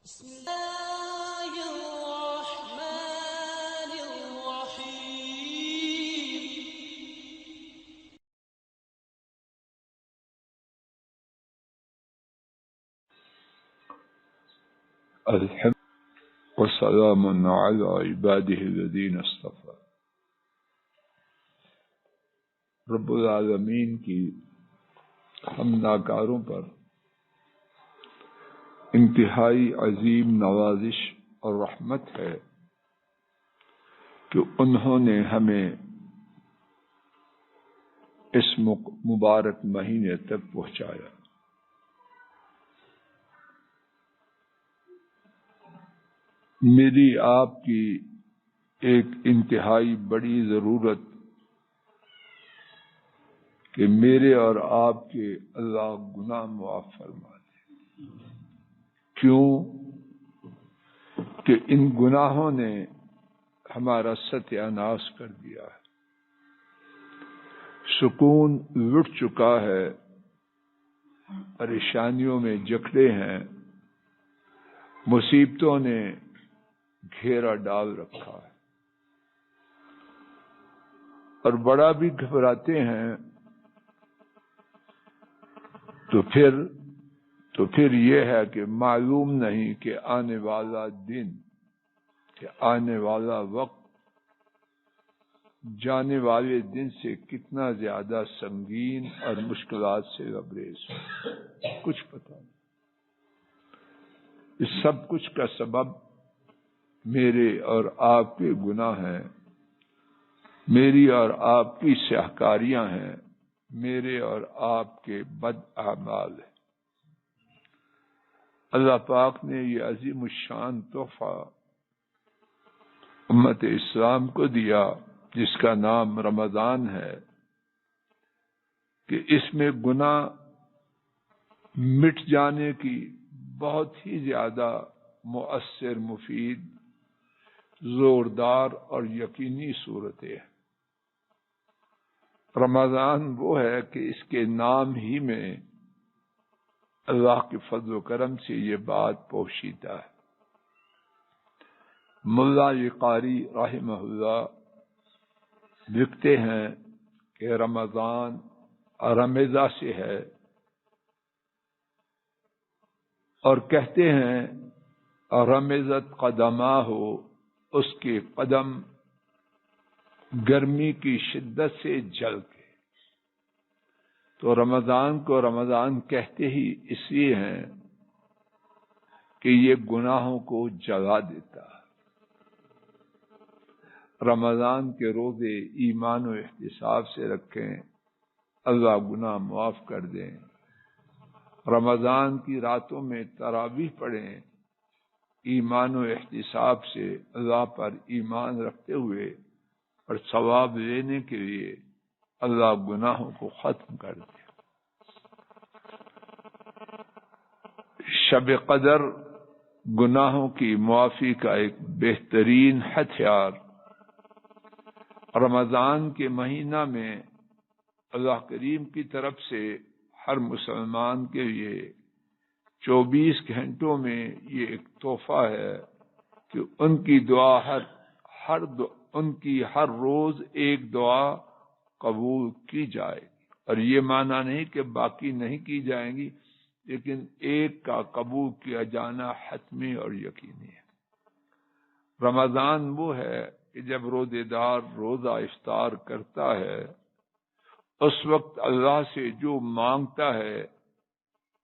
بسم الله الرحمن الرحيم. الحمد والسلام على عباده الذين اصطفى. رب العالمین کی ہم ناکاروں پر انتہائی عظیم نوازش اور رحمت ہے کہ انہوں نے ہمیں اس مبارک مہینے تک پہنچایا۔ میری آپ کی ایک انتہائی بڑی ضرورت کہ میرے اور آپ کے اللہ گناہ معاف فرما دے۔ کیوں کہ ان گناہوں نے ہمارا ستیہ ناش کر دیا ہے، سکون لٹ چکا ہے، پریشانیوں میں جکڑے ہیں، مصیبتوں نے گھیرا ڈال رکھا ہے اور بڑا بھی گھبراتے ہیں۔ تو پھر یہ ہے کہ معلوم نہیں کہ آنے والا دن، کہ آنے والا وقت جانے والے دن سے کتنا زیادہ سنگین اور مشکلات سے لبریز ہے، کچھ پتہ نہیں۔ اس سب کچھ کا سبب میرے اور آپ کے گناہ ہیں، میری اور آپ کی سیاہکاریاں ہیں، میرے اور آپ کے بد اعمال ہیں۔ اللہ پاک نے یہ عظیم الشان تحفہ امت اسلام کو دیا جس کا نام رمضان ہے، کہ اس میں گناہ مٹ جانے کی بہت ہی زیادہ مؤثر، مفید، زوردار اور یقینی صورتیں ہیں۔ رمضان وہ ہے کہ اس کے نام ہی میں اللہ کے فضل و کرم سے یہ بات پوشیدہ ہے۔ ملا قاری رحمہ اللہ لکھتے ہیں کہ رمضان رمضہ سے ہے، اور کہتے ہیں رمضت قدمہ ہو، اس کے قدم گرمی کی شدت سے جل گئے۔ تو رمضان کو رمضان کہتے ہی اس لیے ہیں کہ یہ گناہوں کو جلا دیتا ہے۔ رمضان کے روزے ایمان و احتساب سے رکھیں، اللہ گناہ معاف کر دیں۔ رمضان کی راتوں میں تراویح پڑھیں، ایمان و احتساب سے اللہ پر ایمان رکھتے ہوئے اور ثواب لینے کے لیے اللہ گناہوں کو ختم کر دے۔ شب قدر گناہوں کی معافی کا ایک بہترین ہتھیار۔ رمضان کے مہینہ میں اللہ کریم کی طرف سے ہر مسلمان کے لیے 24 گھنٹوں میں یہ ایک تحفہ ہے کہ ان کی دعا ان کی ہر روز ایک دعا قبول کی جائے، اور یہ معنی نہیں کہ باقی نہیں کی جائیں گی، لیکن ایک کا قبول کیا جانا حتمی اور یقینی ہے۔ رمضان وہ ہے کہ جب روزے دار روزہ افطار کرتا ہے، اس وقت اللہ سے جو مانگتا ہے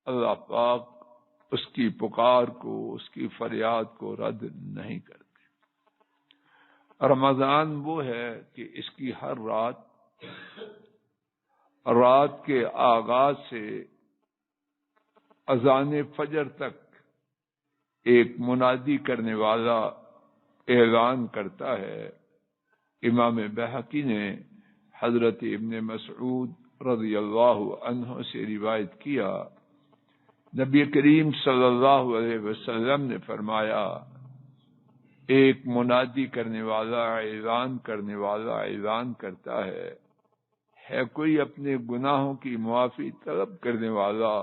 اللہ پاک اس کی پکار کو، اس کی فریاد کو رد نہیں کرتے۔ رمضان وہ ہے کہ اس کی ہر رات کے آغاز سے اذان فجر تک ایک منادی کرنے والا اعلان کرتا ہے۔ امام بہقی نے حضرت ابن مسعود رضی اللہ عنہ سے روایت کیا، نبی کریم صلی اللہ علیہ وسلم نے فرمایا، ایک منادی کرنے والا اعلان کرتا ہے کوئی اپنے گناہوں کی معافی طلب کرنے والا،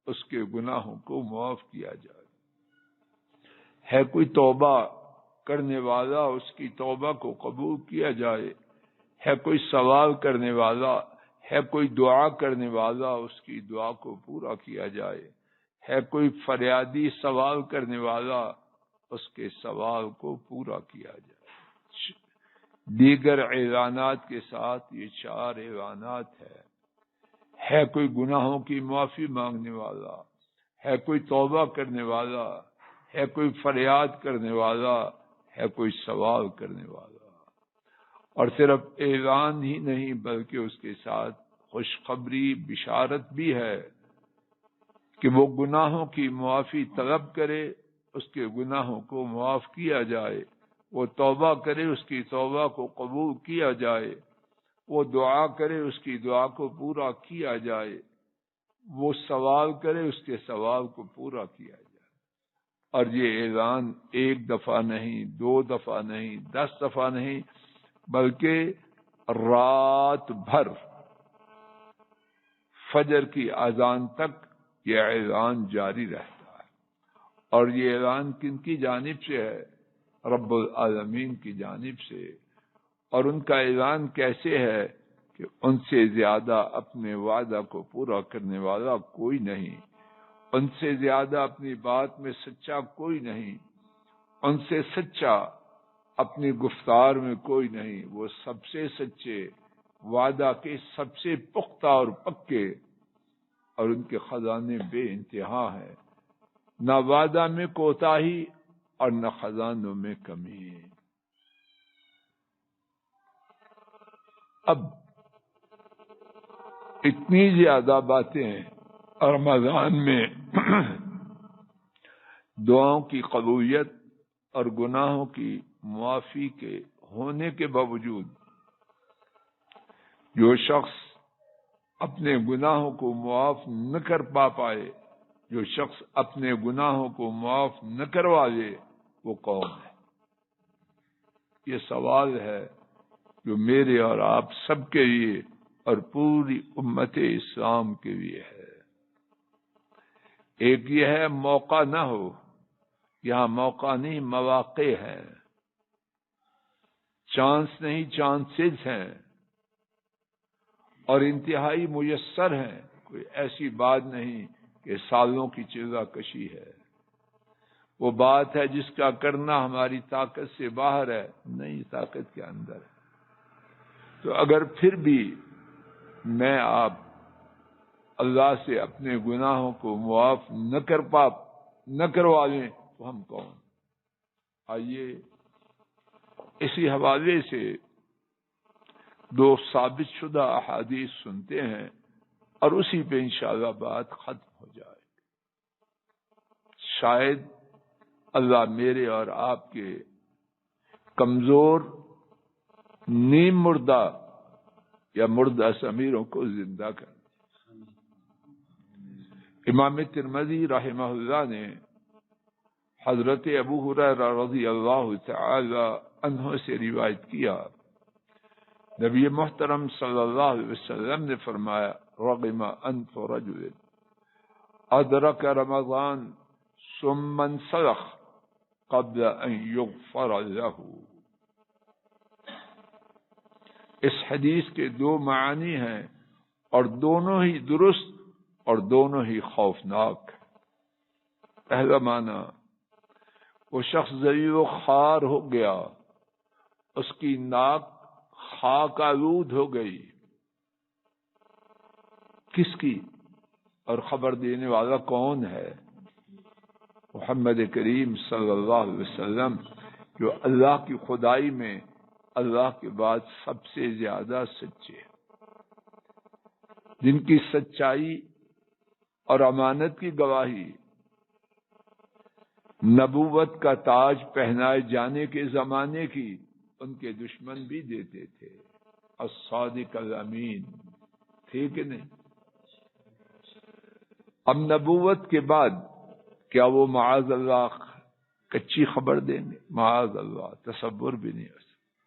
اس کے گناہوں کو معاف کیا جائے۔ ہے کوئی توبہ کرنے والا اس کی توبہ کو قبول کیا جائے، ہے کوئی سوال کرنے والا، ہے کوئی دعا کرنے والا اس کی دعا کو پورا کیا جائے، ہے کوئی فریادی سوال کرنے والا اس کے سوال کو پورا کیا جائے۔ دیگر اعلانات کے ساتھ یہ 4 اعلانات ہے کوئی گناہوں کی معافی مانگنے والا، ہے کوئی توبہ کرنے والا، ہے کوئی فریاد کرنے والا، ہے کوئی سوال کرنے والا۔ اور صرف اعلان ہی نہیں بلکہ اس کے ساتھ خوشخبری بشارت بھی ہے کہ وہ گناہوں کی معافی طلب کرے، اس کے گناہوں کو معاف کیا جائے، وہ توبہ کرے اس کی توبہ کو قبول کیا جائے، وہ دعا کرے اس کی دعا کو پورا کیا جائے، وہ سوال کرے اس کے سوال کو پورا کیا جائے۔ اور یہ اعلان 1 دفعہ نہیں، 2 دفعہ نہیں، 10 دفعہ نہیں، بلکہ رات بھر فجر کی اذان تک یہ اعلان جاری رہتا ہے۔ اور یہ اعلان کن کی جانب سے ہے؟ رب العالمین کی جانب سے۔ اور ان کا اعلان کیسے ہے کہ ان سے زیادہ اپنے وعدہ کو پورا کرنے والا کوئی نہیں، ان سے زیادہ اپنی بات میں سچا کوئی نہیں، ان سے سچا اپنی گفتار میں کوئی نہیں۔ وہ سب سے سچے، وعدہ کے سب سے پختہ اور پکے، اور ان کے خزانے بے انتہا ہیں، نہ وعدہ میں کوتاہی اور نہ خزانوں میں کمی۔ اب اتنی زیادہ باتیں رمضان میں دعاؤں کی قبولیت اور گناہوں کی معافی کے ہونے کے باوجود جو شخص اپنے گناہوں کو معاف نہ کر پائے، جو شخص اپنے گناہوں کو معاف نہ کروا لے، وہ کون ہے؟ یہ سوال ہے جو میرے اور آپ سب کے لیے اور پوری امت اسلام کے لیے ہے۔ ایک یہ ہے موقع نہ ہو، یہاں موقع نہیں مواقع ہیں، چانس نہیں چانسز ہیں، اور انتہائی میسر ہیں۔ کوئی ایسی بات نہیں کہ سالوں کی چیزا کشی ہے، وہ بات ہے جس کا کرنا ہماری طاقت سے باہر ہے، نہیں طاقت کے اندر ہے۔ تو اگر پھر بھی میں آپ اللہ سے اپنے گناہوں کو معاف نہ کروا لیں تو ہم کون؟ آئیے اسی حوالے سے 2 ثابت شدہ احادیث سنتے ہیں اور اسی پہ انشاءاللہ بات ختم ہو جائے۔ شاید اللہ میرے اور آپ کے کمزور نیم مردہ یا مردہ ضمیروں کو زندہ کر۔ امام ترمذی رحمہ اللہ نے حضرت ابو ہریرہ رضی اللہ تعالی عنہ سے روایت کیا، نبی محترم صلی اللہ علیہ وسلم نے فرمایا، رغم انف رجل ادرک رمضان ثم انسلخ قبل ان یغفر له۔ اس حدیث کے 2 معنی ہیں اور دونوں ہی درست اور دونوں ہی خوفناک۔ پہلا معنی، وہ شخص ذلیل و خوار ہو گیا، اس کی ناک خاک آلود ہو گئی۔ کس کی؟ اور خبر دینے والا کون ہے؟ محمد کریم صلی اللہ علیہ وسلم، جو اللہ کی خدائی میں اللہ کے بعد سب سے زیادہ سچے، جن کی سچائی اور امانت کی گواہی نبوت کا تاج پہنائے جانے کے زمانے کی ان کے دشمن بھی دیتے تھے۔ الصادق الامین تھے کہ نہیں؟ اب نبوت کے بعد کیا وہ معاذ اللہ کچی خبر دیں گے؟ معاذ اللہ، تصور بھی نہیں ہے۔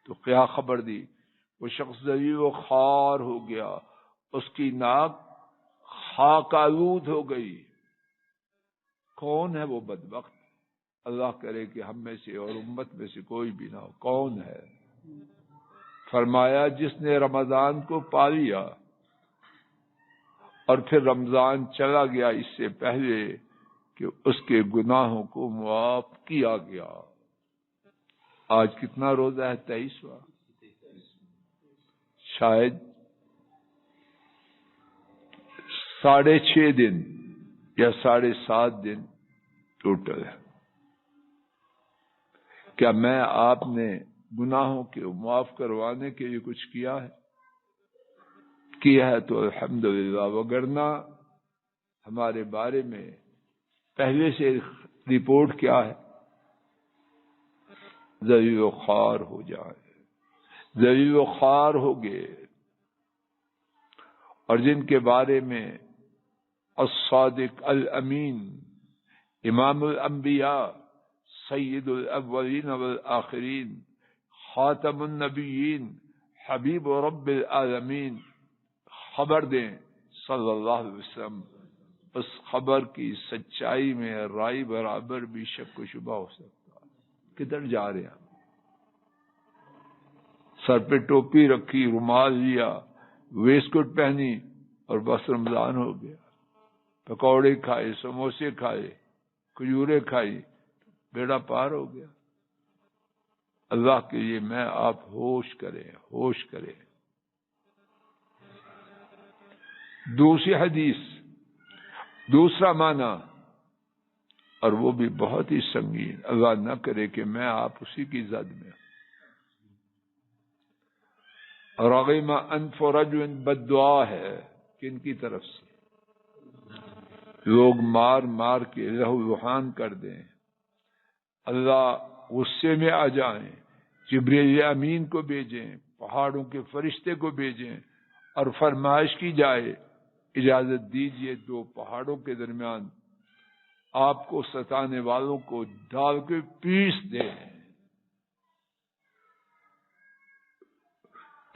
تو کیا خبر دی؟ وہ شخص ذلیل و خوار ہو گیا، اس کی ناک خاک آلود ہو گئی۔ کون ہے وہ بدبخت؟ اللہ کرے کہ ہم میں سے اور امت میں سے کوئی بھی نہ ہو. کون ہے؟ فرمایا جس نے رمضان کو پا لیا اور پھر رمضان چلا گیا اس سے پہلے کہ اس کے گناہوں کو معاف کیا گیا. آج کتنا روزہ ہے؟ 23واں. شاید 6.5 دن یا 7.5 دن ٹوٹل ہے. کیا میں آپ نے گناہوں کے معاف کروانے کے لیے کچھ کیا ہے؟ کیا ہے تو الحمدللہ، وگرنہ ہمارے بارے میں پہلے سے رپورٹ کیا ہے؟ ذلیل و خوار ہو جائے، ذلیل و خوار ہو گئے. اور جن کے بارے میں الصادق الامین امام الانبیاء سید الاولین والآخرین خاتم النبیین حبیب رب العالمین خبر دیں صلی اللہ علیہ وسلم، اس خبر کی سچائی میں رائی برابر بھی شک و شبہ ہو سکتا ہے. کدھر جا رہے ہیں؟ سر پہ ٹوپی رکھی، رومال لیا، ویسٹ کوٹ پہنی اور بس رمضان ہو گیا. پکوڑے کھائے، سموسے کھائے، کھجورے کھائی، بیڑا پار ہو گیا. اللہ کے لیے میں آپ ہوش کریں، ہوش کریں. دوسری حدیث، دوسرا معنی، اور وہ بھی بہت ہی سنگین. اللہ نہ کرے کہ میں آپ اسی کی زد میں. رغم انف رجل بد دعا ہے کن کی طرف سے؟ لوگ مار مار کے لہو لہان کر دیں، اللہ غصے میں آ جائیں، جبریل امین کو بھیجیں، پہاڑوں کے فرشتے کو بھیجیں اور فرمائش کی جائے اجازت دیجئے 2 پہاڑوں کے درمیان آپ کو ستانے والوں کو ڈال کے پیس دیں.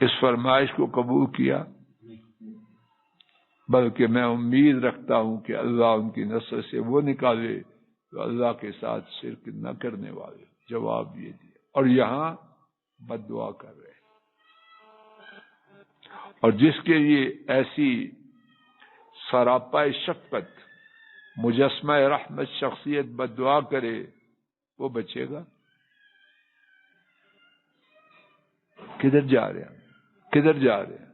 اس فرمائش کو قبول کیا، بلکہ میں امید رکھتا ہوں کہ اللہ ان کی نسل سے وہ نکالے تو اللہ کے ساتھ شرک نہ کرنے والے. جواب یہ دیا، اور یہاں بد دعا کر رہے ہیں. اور جس کے لیے ایسی سراپا شفقت مجسمہ رحمت شخصیت بد دعا کرے وہ بچے گا؟ کدھر جا رہے ہیں؟ کدھر جا رہے ہیں؟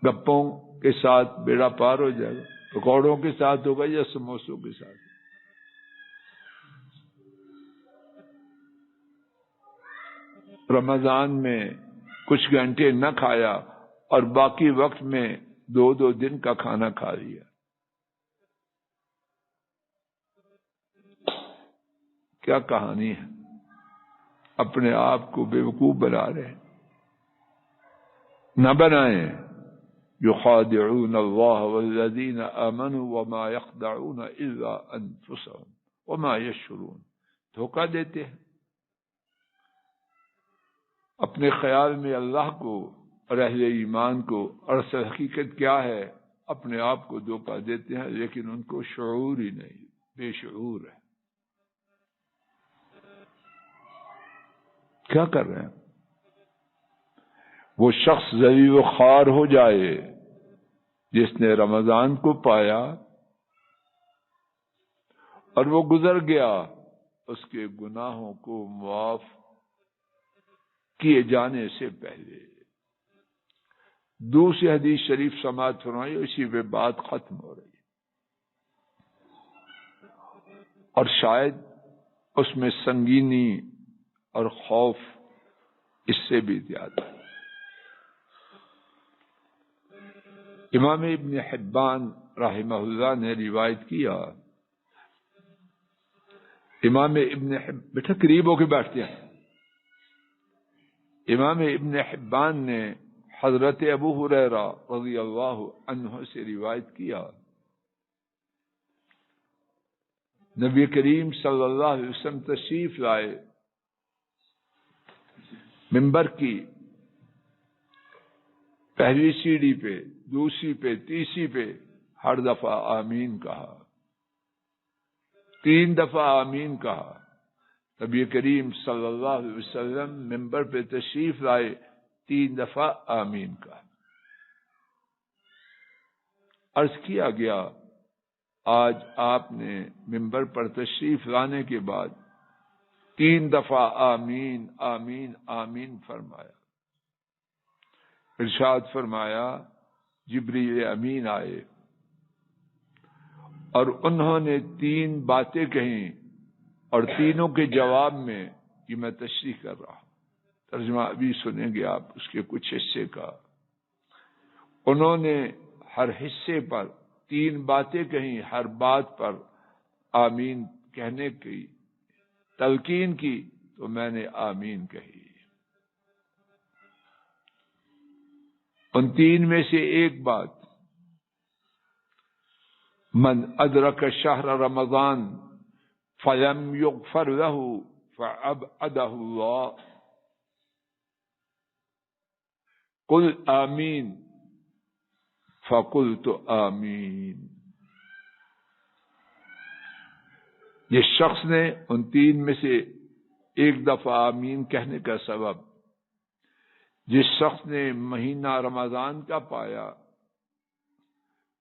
گپوں کے ساتھ بیڑا پار ہو جائے گا، پکوڑوں کے ساتھ ہوگا یا سموسوں کے ساتھ؟ رمضان میں کچھ گھنٹے نہ کھایا اور باقی وقت میں 2 دن کا کھانا کھا لیا. کیا کہانی ہے؟ اپنے آپ کو بے وقوف بنا رہے ہیں. نہ بنائیں. یخادعون اللہ والذین آمنوا وما یخدعون الا انفسهم وما یشعرون. دھوکہ دیتے ہیں اپنے خیال میں اللہ کو اور اہل ایمان کو، اور اصل حقیقت کیا ہے؟ اپنے آپ کو دھوکہ دیتے ہیں، لیکن ان کو شعور ہی نہیں، بے شعور ہے. کیا کر رہے ہیں؟ وہ شخص ذلیل و خوار ہو جائے جس نے رمضان کو پایا اور وہ گزر گیا اس کے گناہوں کو معاف کیے جانے سے پہلے. دوسری حدیث شریف سماعت فرمائی، اسی پہ بات ختم ہو رہی ہے. اور شاید اس میں سنگینی اور خوف اس سے بھی زیادہ. امام ابن حبان رحمہ اللہ نے روایت کیا، امام بیٹھا قریب ہو کے بیٹھتے ہیں. امام ابن حبان نے حضرت ابو ہریرہ رضی اللہ عنہ سے روایت کیا، نبی کریم صلی اللہ علیہ وسلم تشریف لائے، منبر کی پہلی سیڑھی پہ، دوسری پہ، تیسری پہ ہر دفعہ آمین کہا. 3 دفعہ آمین کہا. نبی کریم صلی اللہ علیہ وسلم ممبر پہ تشریف لائے, 3 دفعہ آمین کہا. عرض کیا گیا آج آپ نے ممبر پر تشریف لانے کے بعد 3 دفعہ آمین آمین آمین فرمایا. ارشاد فرمایا جبریل امین آئے اور انہوں نے 3 باتیں کہیں اور تینوں کے جواب میں یہ میں تشریح کر رہا ہوں. ترجمہ ابھی سنیں گے آپ اس کے کچھ حصے کا. انہوں نے ہر حصے پر 3 باتیں کہیں, ہر بات پر آمین کہنے کی تلقین کی تو میں نے آمین کہی. ان 3 میں سے ایک بات, من ادرک شہر رمضان فلم یغفر له فابعده اللہ قل آمین فقلت آمین. یہ شخص نے ان 3 میں سے ایک دفعہ آمین کہنے کا سبب, جس شخص نے مہینہ رمضان کا پایا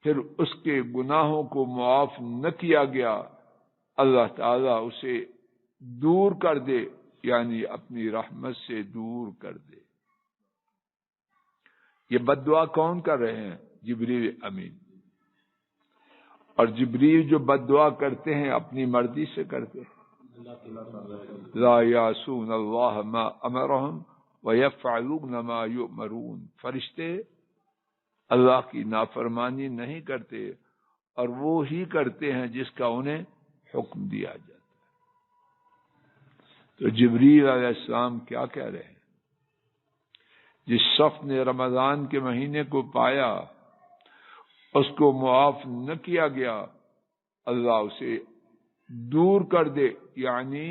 پھر اس کے گناہوں کو معاف نہ کیا گیا, اللہ تعالیٰ اسے دور کر دے, یعنی اپنی رحمت سے دور کر دے. یہ بد دعا کون کر رہے ہیں؟ جبریل امین. اور جبریل جو بد دعا کرتے ہیں اپنی مرضی سے کرتے ہیں. لا یعصون اللہ ما امرہم ویفعلون ما یؤمرون. فرشتے اللہ کی نافرمانی نہیں کرتے اور وہ ہی کرتے ہیں جس کا انہیں حکم دیا جاتا ہے. تو جبریل علیہ السلام کیا کہہ رہے ہیں؟ جس شخص نے رمضان کے مہینے کو پایا اس کو معاف نہ کیا گیا, اللہ اسے دور کر دے, یعنی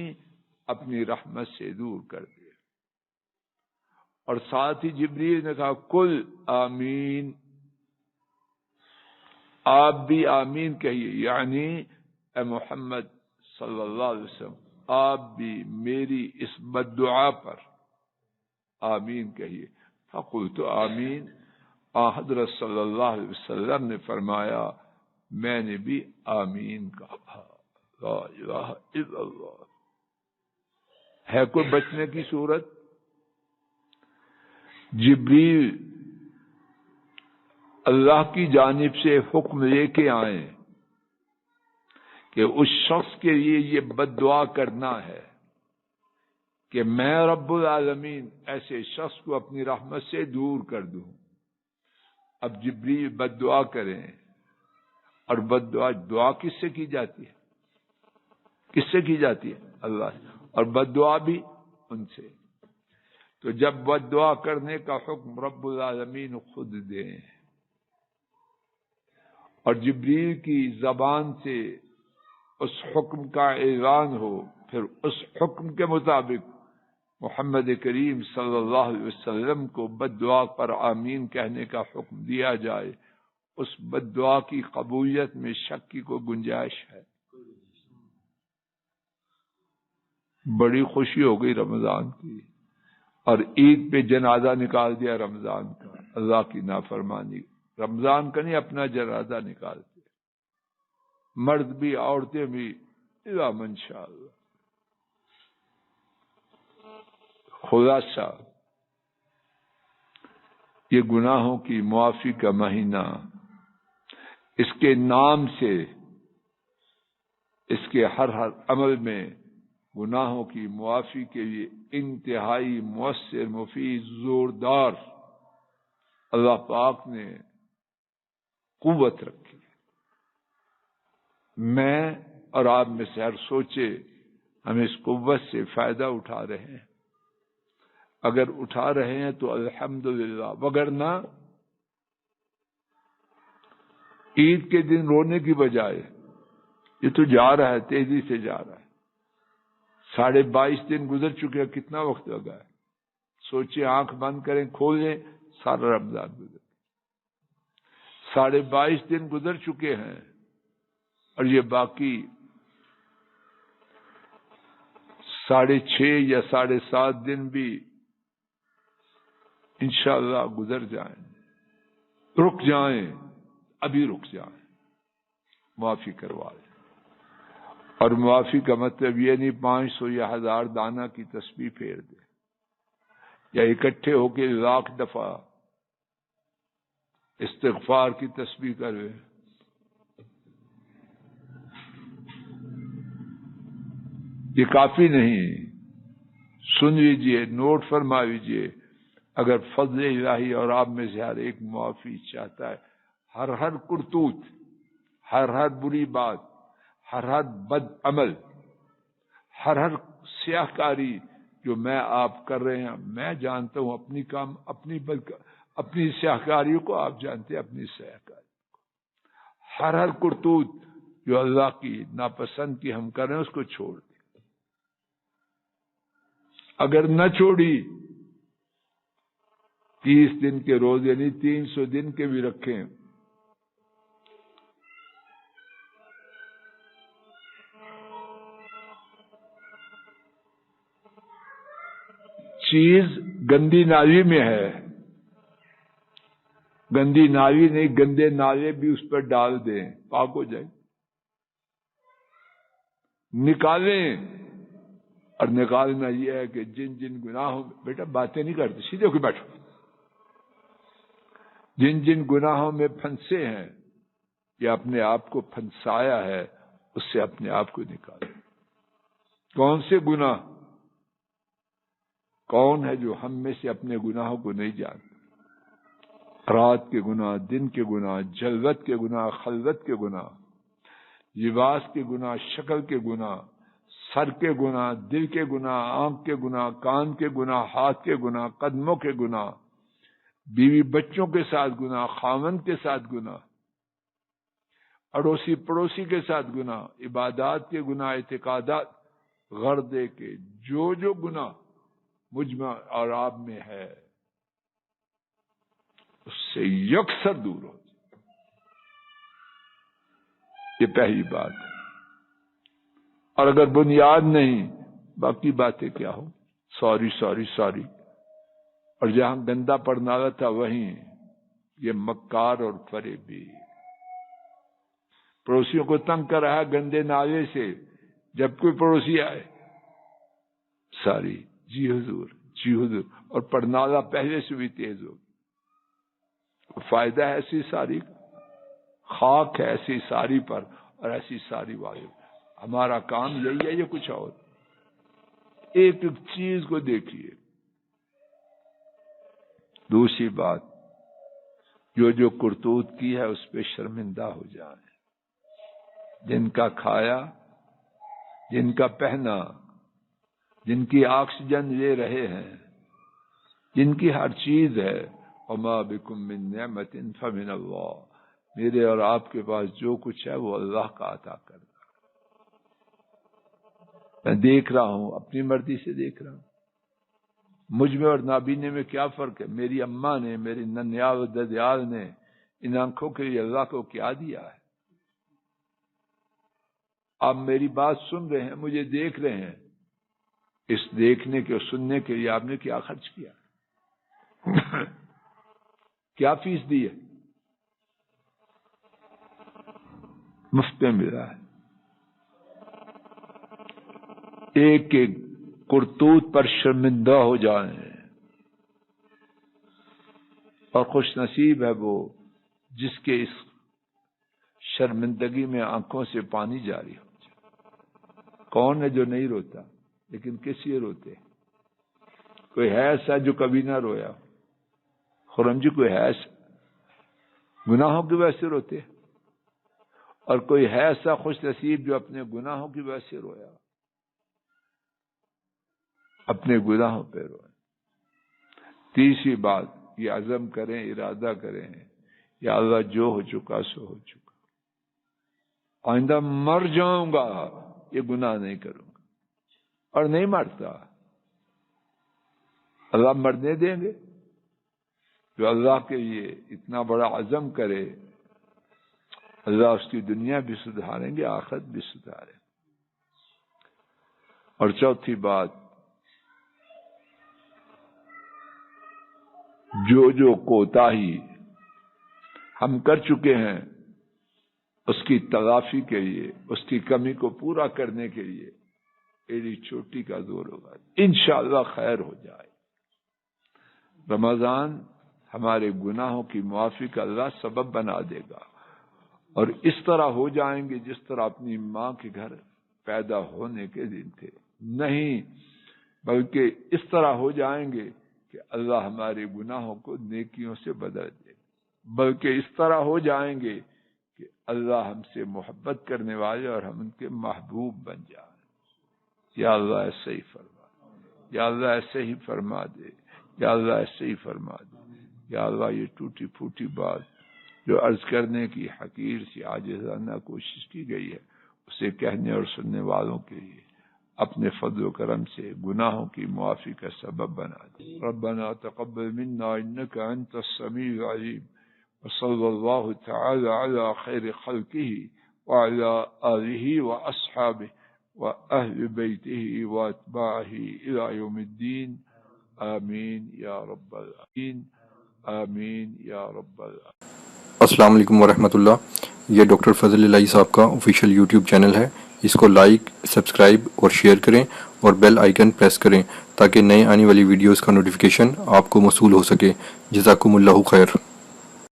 اپنی رحمت سے دور کر دے. اور ساتھ ہی جبریل نے کہا کل آمین, آپ بھی آمین کہیے, یعنی اے محمد صلی اللہ علیہ وسلم آپ بھی میری اس بد دعا پر آمین کہیے. فقلت آمین. حضرت صلی اللہ علیہ وسلم نے فرمایا میں نے بھی آمین کہا. لا الہ الا اللہ. ہے کوئی بچنے کی صورت؟ جبریل اللہ کی جانب سے حکم لے کے آئیں کہ اس شخص کے لیے یہ بد دعا کرنا ہے کہ میں رب العالمین ایسے شخص کو اپنی رحمت سے دور کر دوں. اب جبریل بد دعا کریں, اور بد دعا کس سے کی جاتی ہے؟ کس سے کی جاتی ہے؟ اللہ سے. اور بد دعا بھی ان سے. تو جب بد دعا کرنے کا حکم رب العالمین خود دیں اور جبریل کی زبان سے اس حکم کا اعلان ہو, پھر اس حکم کے مطابق محمد کریم صلی اللہ علیہ وسلم کو بد دعا پر آمین کہنے کا حکم دیا جائے, اس بد دعا کی قبولیت میں شک کی کوئی گنجائش ہے؟ بڑی خوشی ہو گئی رمضان کی, اور عید پہ جنازہ نکال دیا رمضان کا. اللہ کی نافرمانی, رمضان کا نہیں اپنا جنازہ نکالتے, مرد بھی عورتیں بھی, الا من شاء اللہ. خلاصہ, یہ گناہوں کی معافی کا مہینہ, اس کے نام سے اس کے ہر عمل میں گناہوں کی معافی کے لیے انتہائی مؤثر, مفید, زوردار اللہ پاک نے قوت رکھی. میں اور آپ میں سے ہر سوچے ہم اس قوت سے فائدہ اٹھا رہے ہیں. اگر اٹھا رہے ہیں تو الحمدللہ, وگرنہ عید کے دن رونے کی بجائے یہ تو جا رہا ہے, تیزی سے جا رہا ہے. 22.5 دن گزر چکے ہیں, کتنا وقت لگا ہے؟ سوچیں, آنکھ بند کریں, کھولیں, سارا رمضان گزر. 22.5 دن گزر چکے ہیں, اور یہ باقی 6.5 یا 7.5 دن بھی انشاءاللہ گزر جائیں، رک جائیں، ابھی رک جائیں، معافی کروا لیں۔ اور معافی کا مطلب یہ نہیں 500 یا 1000 دانہ کی تسبیح پھیر دے، یا اکٹھے ہو کے 1,00,000 دفعہ استغفار کی تسبیح کرے۔ یہ کافی نہیں، سن لیجئے، نوٹ فرما لیجئے، اگر فضل الہی اور آپ میں سے ہر ایک معافی چاہتا ہے، ہر کرتوت، ہر بری بات، ہر بد عمل، ہر سیاہ کاری جو میں آپ کر رہے ہیں، میں جانتا ہوں اپنی سیاہ کاریوں کو، آپ جانتے ہیں اپنی سیاہ کاری کو، ہر کرتوت جو اللہ کی ناپسند کی ہم کر رہے ہیں اس کو چھوڑ دیں۔ اگر نہ چھوڑی 30 دن کے روزے نہیں 300 دن کے بھی رکھیں، چیز گندی نالی میں ہے، گندی نالی نہیں، گندے نالے بھی اس پر ڈال دیں، پاک ہو جائے، نکالیں۔ اور نکالنا یہ ہے کہ جن جن گناہوں میں، بیٹا باتیں نہیں کرتے، سیدھے ہو کے بیٹھو، جن جن گناہوں میں پھنسے ہیں یا اپنے آپ کو پھنسایا ہے، اس سے اپنے آپ کو نکالیں۔ کون سے گناہ؟ کون ہے جو ہم میں سے اپنے گناہوں کو نہیں جانتا؟ رات کے گناہ، دن کے گناہ، جلوت کے گناہ، خلوت کے گناہ، لباس کے گناہ، شکل کے گناہ، سر کے گناہ، دل کے گناہ، آنکھ کے گناہ، کان کے گناہ، ہاتھ کے گناہ، قدموں کے گناہ، بیوی بچوں کے ساتھ گناہ، خاوند کے ساتھ گناہ، اڑوسی پڑوسی کے ساتھ گناہ، عبادات کے گناہ، اعتقادات، غردے کے جو گناہ مجمع اور آپ میں ہے، اس سے یکسر دور ہو۔ یہ پہلی بات ہے۔ اور اگر بنیاد نہیں، باقی باتیں کیا ہو، سوری سوری سوری، اور جہاں گندا پڑنالا تھا وہیں یہ مکار اور فریبی، پڑوسیوں کو تنگ کر رہا ہے گندے نالے سے، جب کوئی پڑوسی آئے ساری جی حضور جی حضور، اور پڑنالا پہلے سے بھی تیز ہو، فائدہ ہے ایسی ساری کا، خاک ہے ایسی ساری پر اور ایسی ساری والے۔ ہمارا کام یہی ہے، یہ کچھ اور؟ ایک ایک چیز کو دیکھیے۔ دوسری بات، جو کرتوت کی ہے اس پہ شرمندہ ہو جائیں، جن کا کھایا، جن کا پہنا، جن کی آکسیجن لے رہے ہیں، جن کی ہر چیز ہے، وما بکم من نعمت فمن اللہ، میرے اور آپ کے پاس جو کچھ ہے وہ اللہ کا عطا کرنا۔ میں دیکھ رہا ہوں، اپنی مرضی سے دیکھ رہا ہوں، مجھ میں اور نابینے میں کیا فرق ہے؟ میری اماں نے، میری ننیال و ددیال نے ان آنکھوں کے لیے اللہ کو کیا دیا ہے؟ آپ میری بات سن رہے ہیں، مجھے دیکھ رہے ہیں، اس دیکھنے کے اور سننے کے لیے آپ نے کیا خرچ کیا؟ کیا فیس دی ہے؟ مفت میں ملا ہے۔ ایک ایک کرتوت پر شرمندہ ہو جائیں، اور خوش نصیب ہے وہ جس کے اس شرمندگی میں آنکھوں سے پانی جاری ہو جائے۔ کون ہے جو نہیں روتا؟ لیکن کس لیے روتے؟ کوئی ہے ایسا جو کبھی نہ رویا؟ خرم جی کوئی ہے ایسا؟ گناہوں کی وجہ سے روتے؟ اور کوئی ہے ایسا خوش نصیب جو اپنے گناہوں کی وجہ سے رویا؟ اپنے گناہوں پہ روئے۔ تیسری بات، یہ عزم کریں، ارادہ کریں، یا اللہ جو ہو چکا سو ہو چکا، آئندہ مر جاؤں گا یہ گناہ نہیں کروں گا، اور نہیں مرتا، اللہ مرنے دیں گے؟ جو اللہ کے لیے اتنا بڑا عزم کرے، اللہ اس کی دنیا بھی سدھاریں گے، آخرت بھی سدھاریں گے۔ اور چوتھی بات، جو کوتاہی ہم کر چکے ہیں اس کی تلافی کے لیے، اس کی کمی کو پورا کرنے کے لیے ایڑی چوٹی کا زور ہوگا، انشاءاللہ خیر ہو جائے۔ رمضان ہمارے گناہوں کی معافی کا اللہ سبب بنا دے گا، اور اس طرح ہو جائیں گے جس طرح اپنی ماں کے گھر پیدا ہونے کے دن تھے، نہیں بلکہ اس طرح ہو جائیں گے کہ اللہ ہمارے گناہوں کو نیکیوں سے بدل دے، بلکہ اس طرح ہو جائیں گے کہ اللہ ہم سے محبت کرنے والے اور ہم ان کے محبوب بن جائیں۔ یا اللہ ایسے ہی فرما دے، یا اللہ ایسے ہی فرما دے، یا اللہ ایسے ہی فرما دے۔ یا اللہ یہ ٹوٹی پھوٹی بات جو عرض کرنے کی حقیر سی عاجزانہ کوشش کی گئی ہے، اسے کہنے اور سننے والوں کے لیے اپنے فضل و کرم سے گناہوں کی معافی کا سبب بنا دے۔ ربنا تقبل منا انك انت السميع العليم، وصلى الله تعالى على خير خلقه وعلى آله وأصحابه وأهل بيته وأتباعه إلى يوم الدين، آمين يا رب العالمين، آمین یا رب العالمین۔ السلام علیکم ورحمۃ اللہ۔ یہ ڈاکٹر فضل الہی صاحب کا آفیشیل یوٹیوب چینل ہے، اس کو لائک، سبسکرائب اور شیئر کریں اور بیل آئیکن پریس کریں تاکہ نئے آنے والی ویڈیوز کا نوٹیفیکیشن آپ کو موصول ہو سکے۔ جزاکم اللہ خیر۔